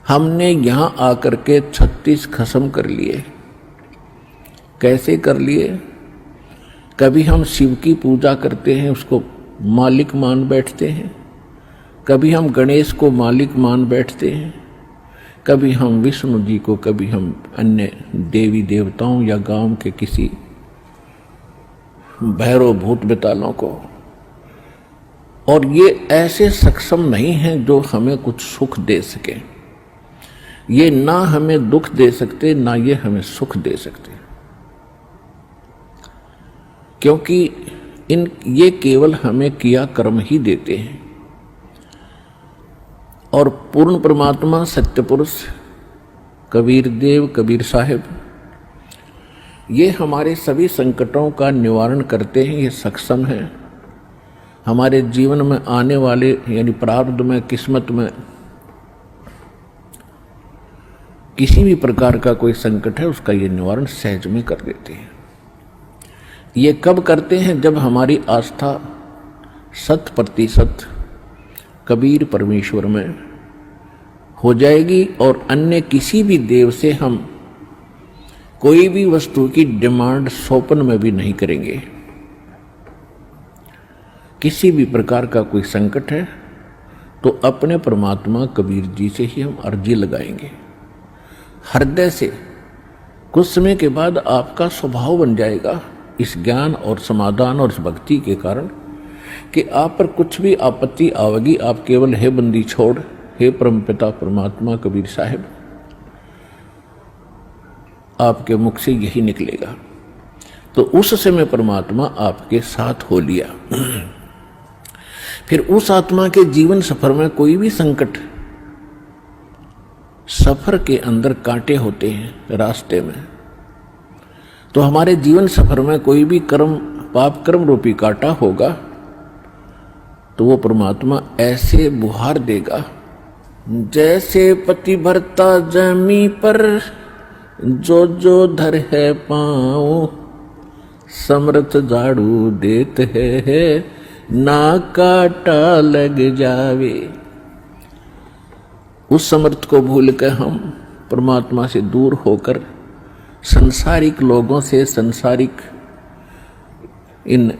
हमने यहां आकर के 36 खत्म कर लिए। कैसे कर लिए? कभी हम शिव की पूजा करते हैं, उसको मालिक मान बैठते हैं, कभी हम गणेश को मालिक मान बैठते हैं, कभी हम विष्णु जी को, कभी हम अन्य देवी देवताओं या गांव के किसी भैरव भूत बेतालों को। और ये ऐसे सक्षम नहीं हैं जो हमें कुछ सुख दे सके। ये ना हमें दुख दे सकते, ना ये हमें सुख दे सकते, क्योंकि ये केवल हमें किया कर्म ही देते हैं। और पूर्ण परमात्मा सत्य पुरुष कबीर देव, कबीर साहिब, ये हमारे सभी संकटों का निवारण करते हैं। ये सक्षम है। हमारे जीवन में आने वाले यानी प्रारब्ध में, किस्मत में किसी भी प्रकार का कोई संकट है, उसका ये निवारण सहज में कर देते हैं। ये कब करते हैं? जब हमारी आस्था 100% कबीर परमेश्वर में हो जाएगी और अन्य किसी भी देव से हम कोई भी वस्तु की डिमांड स्वप्न में भी नहीं करेंगे। किसी भी प्रकार का कोई संकट है तो अपने परमात्मा कबीर जी से ही हम अर्जी लगाएंगे हृदय से। कुछ समय के बाद आपका स्वभाव बन जाएगा इस ज्ञान और समाधान और इस भक्ति के कारण कि आप पर कुछ भी आपत्ति आवेगी, आप केवल हे बंदी छोड़, हे परमपिता परमात्मा कबीर साहिब, आपके मुख से यही निकलेगा। तो उस समय परमात्मा आपके साथ हो लिया। फिर उस आत्मा के जीवन सफर में कोई भी संकट, सफर के अंदर कांटे होते हैं रास्ते में, तो हमारे जीवन सफर में कोई भी कर्म, पाप कर्म रूपी कांटा होगा तो वो परमात्मा ऐसे बुहार देगा जैसे पति भरता जमी पर जो जो धर है पाँव, समर्थ झाड़ू देते है ना काटा लग जावे। उस समर्थ को भूल कर हम परमात्मा से दूर होकर संसारिक लोगों से, संसारिक इन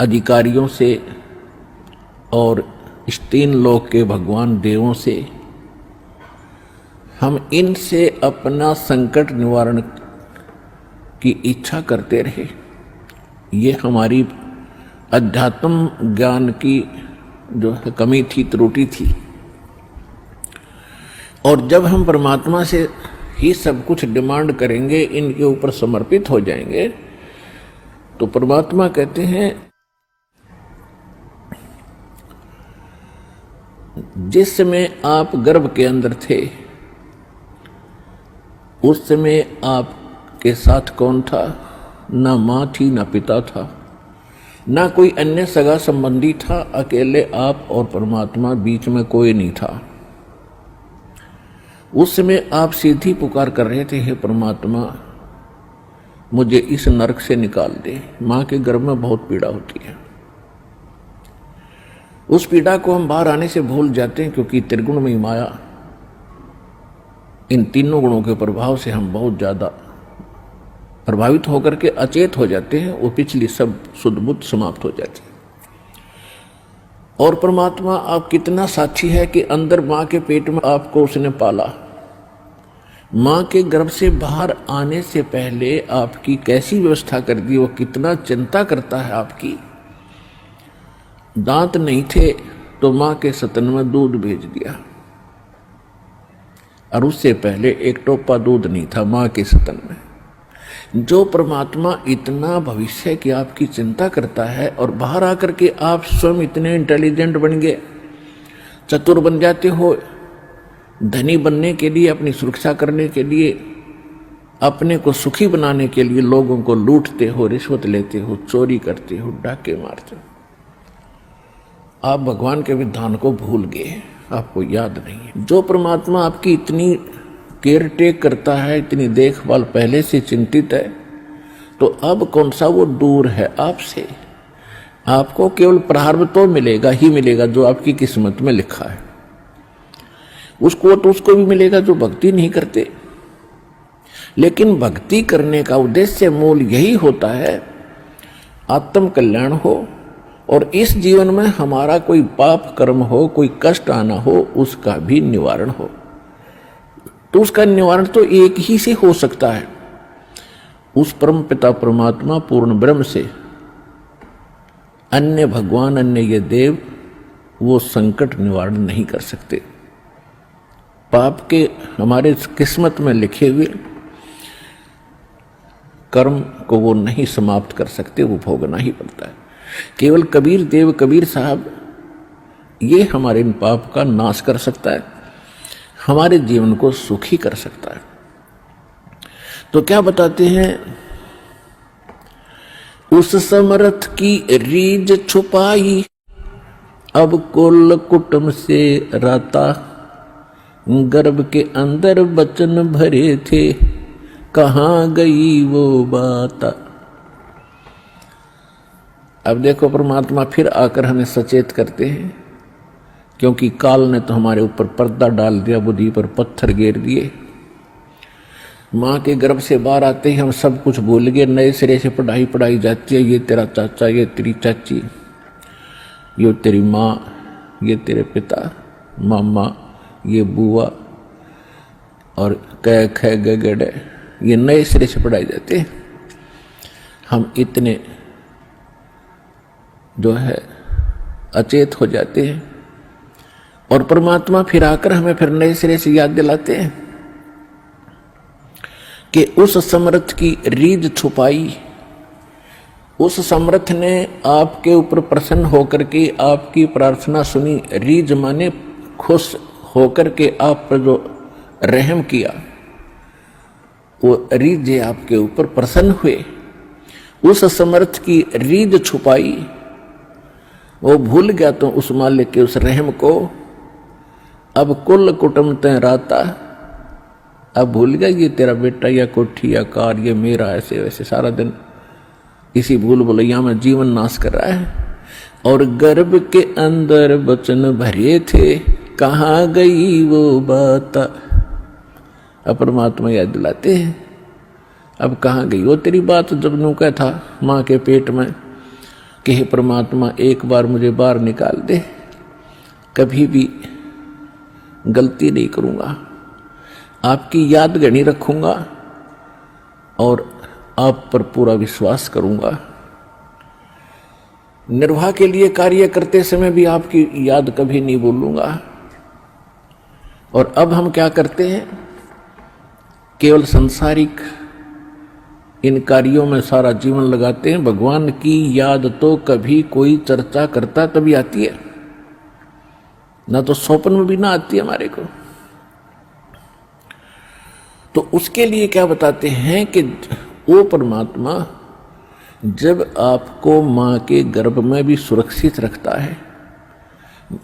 अधिकारियों से और इस 3 लोक के भगवान देवों से, हम इनसे अपना संकट निवारण की इच्छा करते रहे। ये हमारी अध्यात्म ज्ञान की जो है कमी थी, त्रुटि थी। और जब हम परमात्मा से ही सब कुछ डिमांड करेंगे, इनके ऊपर समर्पित हो जाएंगे, तो परमात्मा कहते हैं जिस समय आप गर्भ के अंदर थे उस समय आपके साथ कौन था? ना माँ थी, ना पिता था, ना कोई अन्य सगा संबंधी था। अकेले आप और परमात्मा, बीच में कोई नहीं था। उस समय आप सीधी पुकार कर रहे थे, हे परमात्मा मुझे इस नरक से निकाल दे। माँ के गर्भ में बहुत पीड़ा होती है। उस पीड़ा को हम बाहर आने से भूल जाते हैं, क्योंकि त्रिगुण में माया, इन तीनों गुणों के प्रभाव से हम बहुत ज्यादा प्रभावित होकर के अचेत हो जाते हैं। वो पिछली सब शुद्ध बुद्ध समाप्त हो जाती है। और परमात्मा आप कितना साक्षी है कि अंदर माँ के पेट में आपको उसने पाला। माँ के गर्भ से बाहर आने से पहले आपकी कैसी व्यवस्था कर दी, वो कितना चिंता करता है आपकी। दांत नहीं थे तो माँ के स्तन में दूध भेज दिया, और उससे पहले एक टोपा दूध नहीं था माँ के स्तन में। जो परमात्मा इतना भविष्य की आपकी चिंता करता है, और बाहर आकर के आप स्वयं इतने इंटेलिजेंट बन गए, चतुर बन जाते हो, धनी बनने के लिए, अपनी सुरक्षा करने के लिए, अपने को सुखी बनाने के लिए लोगों को लूटते हो, रिश्वत लेते हो, चोरी करते हो, डाके मारते हो। आप भगवान के विधान को भूल गए, आपको याद नहीं है। जो परमात्मा आपकी इतनी केयर टेक करता है, इतनी देखभाल पहले से चिंतित है, तो अब कौन सा वो दूर है आपसे। आपको केवल प्रारब्ध तो मिलेगा ही मिलेगा जो आपकी किस्मत में लिखा है। उसको तो उसको भी मिलेगा जो भक्ति नहीं करते। लेकिन भक्ति करने का उद्देश्य मूल यही होता है आत्म कल्याण हो और इस जीवन में हमारा कोई पाप कर्म हो, कोई कष्ट आना हो, उसका भी निवारण हो। तो उसका निवारण तो एक ही से हो सकता है, उस परम पिता परमात्मा पूर्ण ब्रह्म से। अन्य भगवान, अन्य ये देव वो संकट निवारण नहीं कर सकते। पाप के हमारे किस्मत में लिखे हुए कर्म को वो नहीं समाप्त कर सकते, वो भोगना ही पड़ता है। केवल कबीर देव, कबीर साहब ये हमारे इन पाप का नाश कर सकता है, हमारे जीवन को सुखी कर सकता है। तो क्या बताते हैं, उस समर्थ की रीझ छुपाई, अब कुल कुटुंब से राता, गर्भ के अंदर बचन भरे थे, कहाँ गई वो बात। अब देखो परमात्मा फिर आकर हमें सचेत करते हैं, क्योंकि काल ने तो हमारे ऊपर पर्दा डाल दिया, बुद्धि पर पत्थर गेर दिए। माँ के गर्भ से बाहर आते ही हम सब कुछ भूल गए, नए सिरे से पढ़ाई जाती है। ये तेरा चाचा, ये तेरी चाची, ये तेरी माँ, ये तेरे पिता, मामा, ये बुआ और कै ख गड़े, ये नए सिरे से पढ़ाई जाते हैं। हम इतने जो है अचेत हो जाते हैं और परमात्मा फिर आकर हमें फिर नए सिरे से याद दिलाते हैं कि उस समर्थ की रीझ छुपाई। उस समर्थ ने आपके ऊपर प्रसन्न होकर के आपकी प्रार्थना सुनी। रीझ माने खुश होकर के आप पर जो रहम किया, वो रीझ आपके ऊपर प्रसन्न हुए। उस समर्थ की रीझ छुपाई, वो भूल गया तो उस मालिक के उस रहम को। अब कुल कुटुंब तय राता, अब भूल गया ये तेरा बेटा या कोठी या कार, ये मेरा, ऐसे वैसे सारा दिन इसी भूल भुलैया में जीवन नाश कर रहा है। और गर्भ के अंदर बचन भरे थे, कहाँ गई वो बात। अब परमात्मा याद दिलाते हैं, अब कहाँ गई वो तेरी बात जब नुका था माँ के पेट में कि हे परमात्मा एक बार मुझे बाहर निकाल दे, कभी भी गलती नहीं करूँगा, आपकी याद गणी रखूँगा और आप पर पूरा विश्वास करूँगा। निर्वाह के लिए कार्य करते समय भी आपकी याद कभी नहीं भूलूंगा। और अब हम क्या करते हैं, केवल संसारिक इन कार्यों में सारा जीवन लगाते हैं। भगवान की याद तो कभी कोई चर्चा करता तभी आती है, ना तो स्वप्न में भी ना आती है हमारे को। तो उसके लिए क्या बताते हैं कि वो परमात्मा जब आपको माँ के गर्भ में भी सुरक्षित रखता है,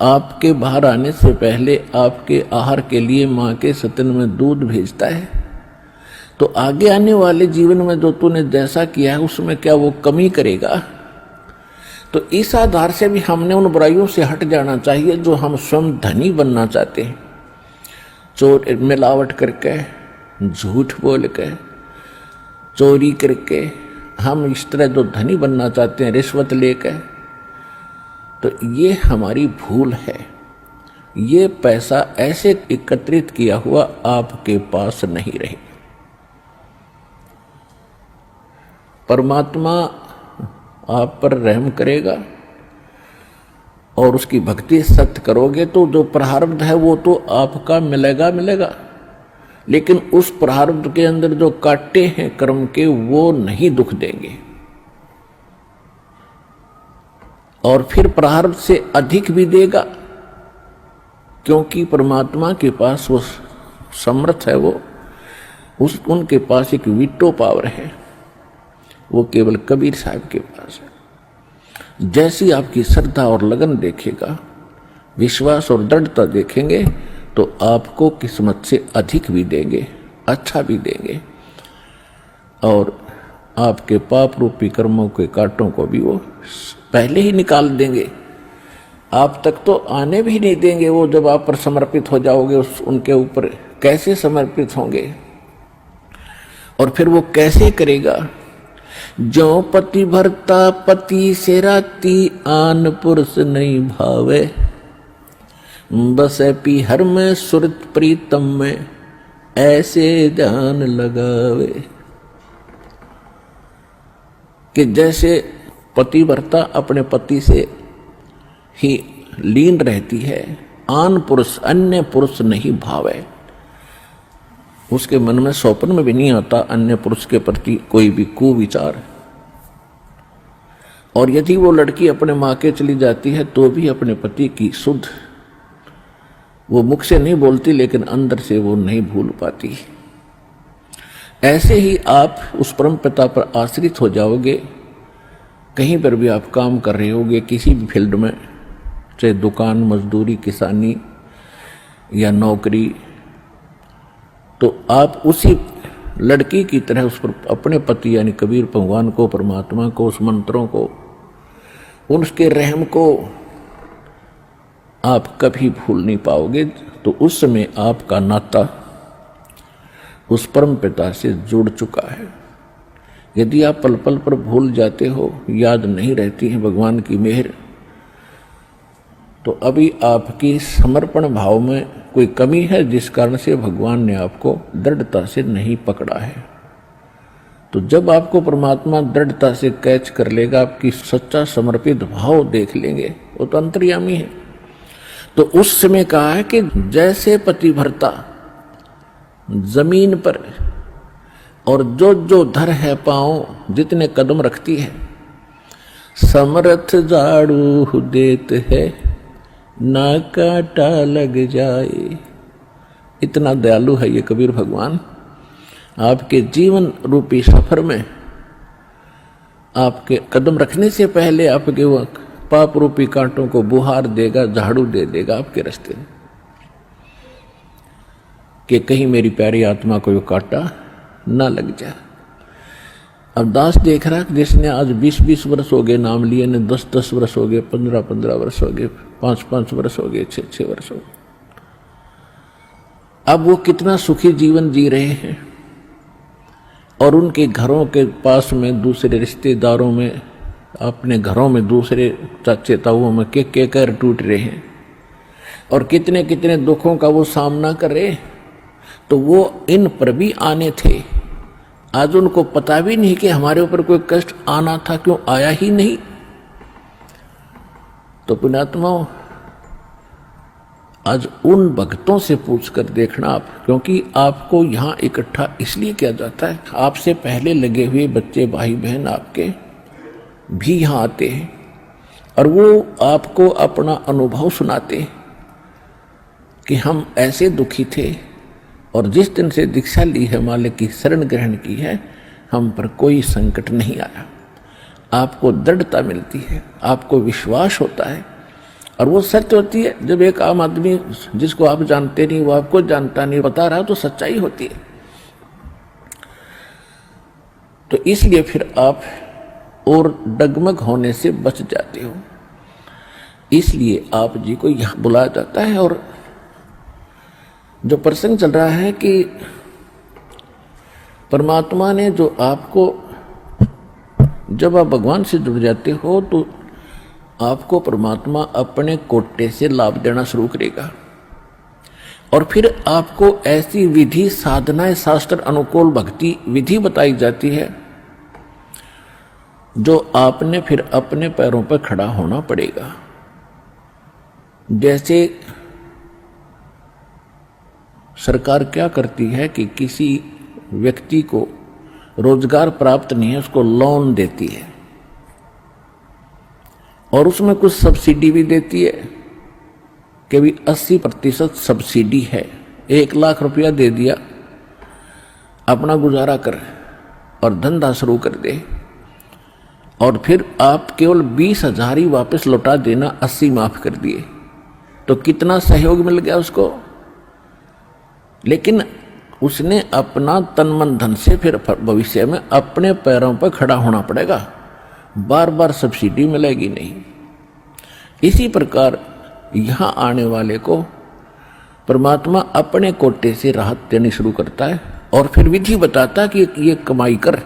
आपके बाहर आने से पहले आपके आहार के लिए माँ के स्तन में दूध भेजता है, तो आगे आने वाले जीवन में जो तूने जैसा किया है उसमें क्या वो कमी करेगा। तो इस आधार से भी हमने उन बुराइयों से हट जाना चाहिए जो हम स्वयं धनी बनना चाहते हैं। चोर मिलावट करके, झूठ बोल के, चोरी करके हम इस तरह जो धनी बनना चाहते हैं, रिश्वत लेके, तो ये हमारी भूल है। ये पैसा ऐसे एकत्रित किया हुआ आपके पास नहीं रहे। परमात्मा आप पर रहम करेगा और उसकी भक्ति सत्य करोगे तो जो प्रारब्ध है वो तो आपका मिलेगा, लेकिन उस प्रारब्ध के अंदर जो कांटे हैं कर्म के वो नहीं दुख देंगे। और फिर प्रारब्ध से अधिक भी देगा, क्योंकि परमात्मा के पास वो समर्थ है, वो उनके पास एक वीटो पावर है, वो केवल कबीर साहब के पास है। जैसी आपकी श्रद्धा और लगन देखेगा, विश्वास और दृढ़ता देखेंगे, तो आपको किस्मत से अधिक भी देंगे, अच्छा भी देंगे, और आपके पाप रूपी कर्मों के कांटों को भी वो पहले ही निकाल देंगे। आप तक तो आने भी नहीं देंगे वो। जब आप पर समर्पित हो जाओगे उनके ऊपर, कैसे समर्पित होंगे? और फिर वो कैसे करेगा? जो पति भरता पति से राती, आन पुरुष नहीं भावे, बसे पी हर में सुरत प्रीतम में, ऐसे जान लगावे। कि जैसे पतिव्रता अपने पति से ही लीन रहती है, आन पुरुष अन्य पुरुष नहीं भावे, उसके मन में स्वप्न में भी नहीं आता अन्य पुरुष के प्रति कोई भी कुविचार। और यदि वो लड़की अपने माँ के चली जाती है तो भी अपने पति की शुद्ध, वो मुख से नहीं बोलती लेकिन अंदर से वो नहीं भूल पाती। ऐसे ही आप उस परम पिता पर आश्रित हो जाओगे। कहीं पर भी आप काम कर रहे होगे, किसी भी फील्ड में, चाहे दुकान, मजदूरी, किसानी या नौकरी, तो आप उसी लड़की की तरह उस पर अपने पति यानी कबीर भगवान को, परमात्मा को, उस मंत्रों को, उसके रहम को आप कभी भूल नहीं पाओगे। तो उस समय आपका नाता उस परम पिता से जुड़ चुका है। यदि आप पल पल पर भूल जाते हो, याद नहीं रहती है भगवान की मेहर, तो अभी आपकी समर्पण भाव में कोई कमी है, जिस कारण से भगवान ने आपको दृढ़ता से नहीं पकड़ा है। तो जब आपको परमात्मा दृढ़ता से कैच कर लेगा, आपकी सच्चा समर्पित भाव देख लेंगे, वो तो अंतर्यामी है। तो उस समय कहा है कि जैसे पतिव्रता जमीन पर और जो जो धर है पांव जितने कदम रखती है, समर्थ झाड़ू देत है ना कांटा लग जाए। इतना दयालु है ये कबीर भगवान। आपके जीवन रूपी सफर में आपके कदम रखने से पहले आपके वो पाप रूपी कांटों को बुहार देगा, झाड़ू दे देगा आपके रास्ते में, कि कहीं मेरी प्यारी आत्मा को वो कांटा ना लग जाए। अब दास देख रहा है, जिसने आज 20-20 वर्ष हो गए नाम लिए, ने 10-10 वर्ष हो गए, 15-15 वर्ष हो गए, 5-5 वर्ष हो गए, 6-6 वर्ष हो गए, अब वो कितना सुखी जीवन जी रहे हैं। और उनके घरों के पास में, दूसरे रिश्तेदारों में, अपने घरों में दूसरे चाचे ताऊओं में के कर टूट रहे हैं, और कितने कितने दुखों का वो सामना कर रहे। तो वो इन पर भी आने थे, आज उनको पता भी नहीं कि हमारे ऊपर कोई कष्ट आना था, क्यों आया ही नहीं। तो पुण्यात्माओं, आज उन भक्तों से पूछकर देखना आप, क्योंकि आपको यहां इकट्ठा इसलिए किया जाता है, आपसे पहले लगे हुए बच्चे, भाई बहन आपके भी यहां आते हैं और वो आपको अपना अनुभव सुनाते हैं कि हम ऐसे दुखी थे और जिस दिन से दीक्षा ली है, मालिक की शरण ग्रहण की है, हम पर कोई संकट नहीं आया। आपको दृढ़ता मिलती है, आपको विश्वास होता है, और वो सत्य होती है। जब एक आम आदमी जिसको आप जानते नहीं, वो आपको जानता नहीं, बता रहा, तो सच्चाई होती है। तो इसलिए फिर आप और डगमग होने से बच जाते हो। इसलिए आप जी को यहां बुलाया जाता है। और जो प्रसंग चल रहा है कि परमात्मा ने जो आपको, जब आप भगवान से जुड़ जाते हो तो आपको परमात्मा अपने कोटे से लाभ देना शुरू करेगा, और फिर आपको ऐसी विधि, साधनाएं, शास्त्र अनुकूल भक्ति विधि बताई जाती है जो आपने फिर अपने पैरों पर खड़ा होना पड़ेगा। जैसे सरकार क्या करती है कि किसी व्यक्ति को रोजगार प्राप्त नहीं है, उसको लोन देती है और उसमें कुछ सब्सिडी भी देती है कि भी 80% सब्सिडी है। 1 लाख रुपया दे दिया, अपना गुजारा कर और धंधा शुरू कर दे, और फिर आप केवल 20,000 ही वापस लौटा देना, 80 माफ कर दिए, तो कितना सहयोग मिल गया उसको। लेकिन उसने अपना तन मन धन से फिर भविष्य में अपने पैरों पर खड़ा होना पड़ेगा, बार बार सब्सिडी मिलेगी नहीं। इसी प्रकार यहाँ आने वाले को परमात्मा अपने कोटे से राहत देनी शुरू करता है और फिर विधि बताता कि ये कमाई कर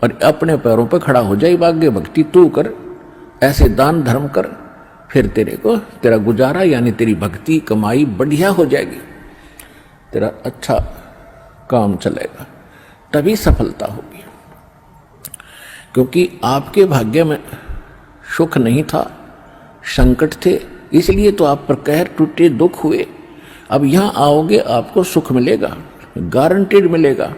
और अपने पैरों पर खड़ा हो जाए, भाग्य भक्ति तू कर, ऐसे दान धर्म कर, फिर तेरा गुजारा यानी तेरी भक्ति कमाई बढ़िया हो जाएगी, तेरा अच्छा काम चलेगा, तभी सफलता होगी। क्योंकि आपके भाग्य में सुख नहीं था, संकट थे, इसलिए तो आप पर कहर टूटे, दुख हुए। अब यहाँ आओगे आपको सुख मिलेगा, गारंटेड मिलेगा,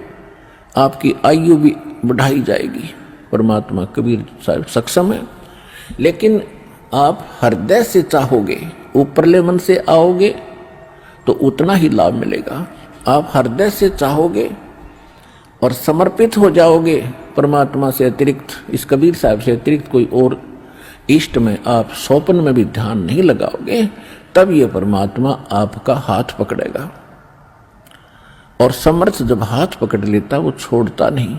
आपकी आयु भी बढ़ाई जाएगी। परमात्मा कबीर साहब सक्षम है। लेकिन आप हृदय से चाहोगे, ऊपरले मन से आओगे तो उतना ही लाभ मिलेगा। आप हृदय से चाहोगे और समर्पित हो जाओगे परमात्मा से अतिरिक्त, इस कबीर साहब से अतिरिक्त कोई और इष्ट में आप स्वप्न में भी ध्यान नहीं लगाओगे, तब ये परमात्मा आपका हाथ पकड़ेगा। और समर्थ जब हाथ पकड़ लेता वो छोड़ता नहीं।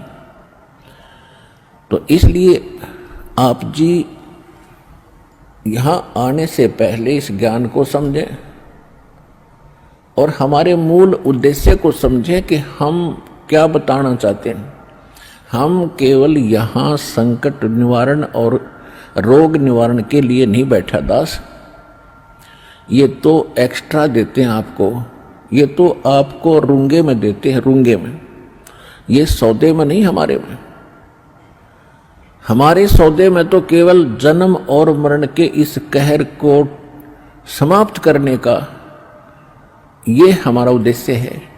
तो इसलिए आप जी यहां आने से पहले इस ज्ञान को समझें और हमारे मूल उद्देश्य को समझें कि हम क्या बताना चाहते हैं। हम केवल यहां संकट निवारण और रोग निवारण के लिए नहीं बैठा दास, ये तो एक्स्ट्रा देते हैं आपको, ये तो आपको रूंगे में देते हैं, रूंगे में, ये सौदे में नहीं हमारे में। हमारे सौदे में तो केवल जन्म और मरण के इस कहर को समाप्त करने का ये हमारा उद्देश्य है।